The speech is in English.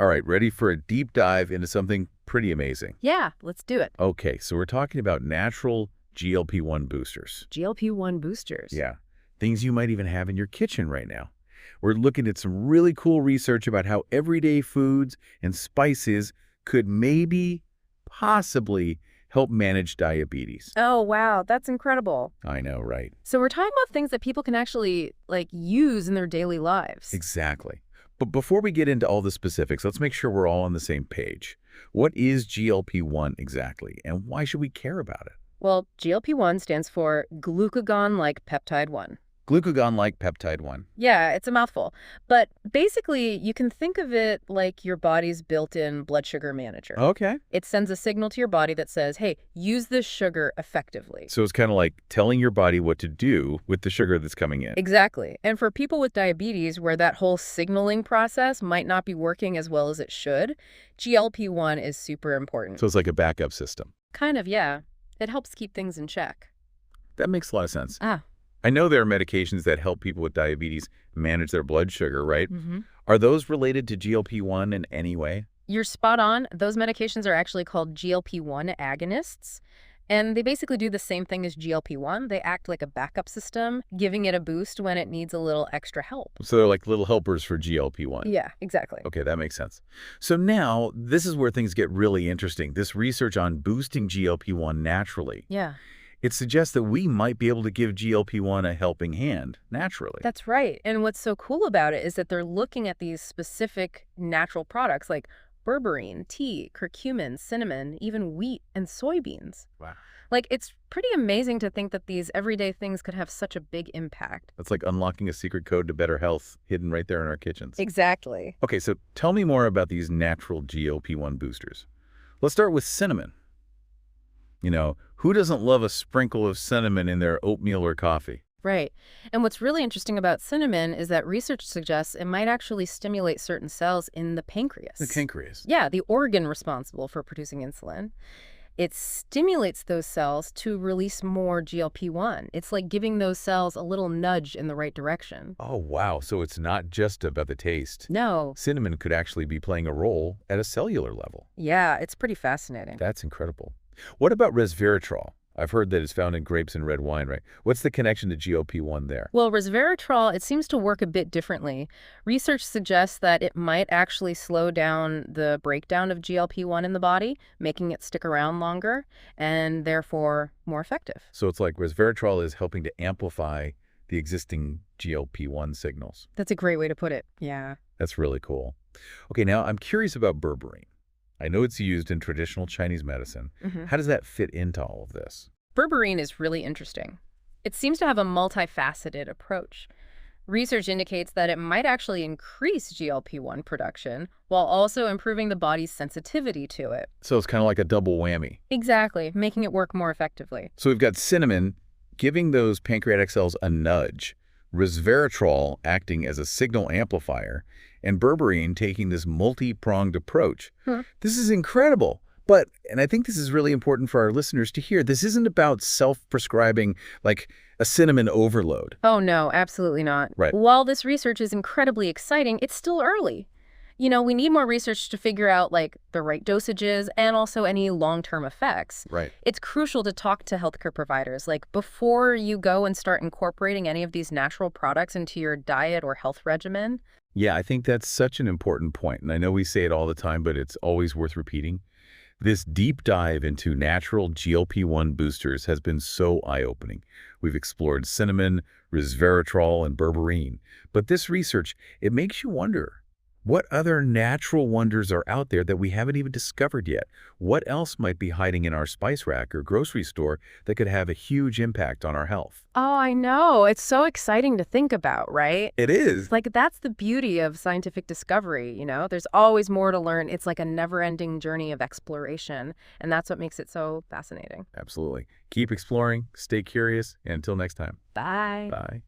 All right, ready for a deep dive into something pretty amazing. Yeah, let's do it. Okay, so we're talking about natural GLP-1 boosters. GLP-1 boosters. Yeah, things you might even have in your kitchen right now. We're looking at some really cool research about how everyday foods and spices could maybe, possibly help manage diabetes. Oh, wow, that's incredible. I know, right? So we're talking about things that people can actually, use in their daily lives. Exactly. But before we get into all the specifics, let's make sure we're all on the same page. What is GLP-1 exactly, and why should we care about it? Well, GLP-1 stands for glucagon-like peptide 1. Glucagon-like peptide 1. Yeah, it's a mouthful. But basically, you can think of it like your body's built-in blood sugar manager. Okay. It sends a signal to your body that says, hey, use this sugar effectively. So it's kind of like telling your body what to do with the sugar that's coming in. Exactly. And for people with diabetes, where that whole signaling process might not be working as well as it should, GLP-1 is super important. So it's like a backup system. Kind of, yeah. It helps keep things in check. That makes a lot of sense. Ah. I know there are medications that help people with diabetes manage their blood sugar, right? Mm-hmm. Are those related to GLP-1 in any way? You're spot on. Those medications are actually called GLP-1 agonists. And they basically do the same thing as GLP-1. They act like a backup system, giving it a boost when it needs a little extra help. So they're like little helpers for GLP-1. Yeah, exactly. Okay, that makes sense. So now, this is where things get really interesting. This research on boosting GLP-1 naturally. Yeah. It suggests that we might be able to give GLP-1 a helping hand naturally. That's right. And what's so cool about it is that they're looking at these specific natural products like berberine, tea, curcumin, cinnamon, even wheat and soybeans. Wow. It's pretty amazing to think that these everyday things could have such a big impact. That's like unlocking a secret code to better health hidden right there in our kitchens. Exactly. Okay, so tell me more about these natural GLP-1 boosters. Let's start with cinnamon. Who doesn't love a sprinkle of cinnamon in their oatmeal or coffee? Right. And what's really interesting about cinnamon is that research suggests it might actually stimulate certain cells in the pancreas. The pancreas. Yeah, the organ responsible for producing insulin. It stimulates those cells to release more GLP-1. It's like giving those cells a little nudge in the right direction. Oh, wow. So it's not just about the taste. No. Cinnamon could actually be playing a role at a cellular level. Yeah, it's pretty fascinating. That's incredible. What about resveratrol? I've heard that it's found in grapes and red wine, right? What's the connection to GLP-1 there? Well, resveratrol, it seems to work a bit differently. Research suggests that it might actually slow down the breakdown of GLP-1 in the body, making it stick around longer and therefore more effective. So it's like resveratrol is helping to amplify the existing GLP-1 signals. That's a great way to put it. Yeah. That's really cool. Okay, now I'm curious about berberine. I know it's used in traditional Chinese medicine. Mm-hmm. How does that fit into all of this? Berberine is really interesting. It seems to have a multifaceted approach. Research indicates that it might actually increase GLP-1 production while also improving the body's sensitivity to it. So it's kind of like a double whammy. Exactly, making it work more effectively. So we've got cinnamon giving those pancreatic cells a nudge, resveratrol acting as a signal amplifier, and berberine taking this multi-pronged approach. This is incredible. But, and I think this is really important for our listeners to hear, this isn't about self-prescribing like a cinnamon overload. Oh, no, absolutely not. Right. While this research is incredibly exciting, it's still early. We need more research to figure out, the right dosages and also any long-term effects. Right. It's crucial to talk to healthcare providers, before you go and start incorporating any of these natural products into your diet or health regimen. Yeah, I think that's such an important point. And I know we say it all the time, but it's always worth repeating. This deep dive into natural GLP-1 boosters has been so eye-opening. We've explored cinnamon, resveratrol, and berberine. But this research, it makes you wonder, what other natural wonders are out there that we haven't even discovered yet? What else might be hiding in our spice rack or grocery store that could have a huge impact on our health? Oh, I know. It's so exciting to think about, right? It is. That's the beauty of scientific discovery, There's always more to learn. It's like a never-ending journey of exploration, and that's what makes it so fascinating. Absolutely. Keep exploring, stay curious, and until next time. Bye. Bye.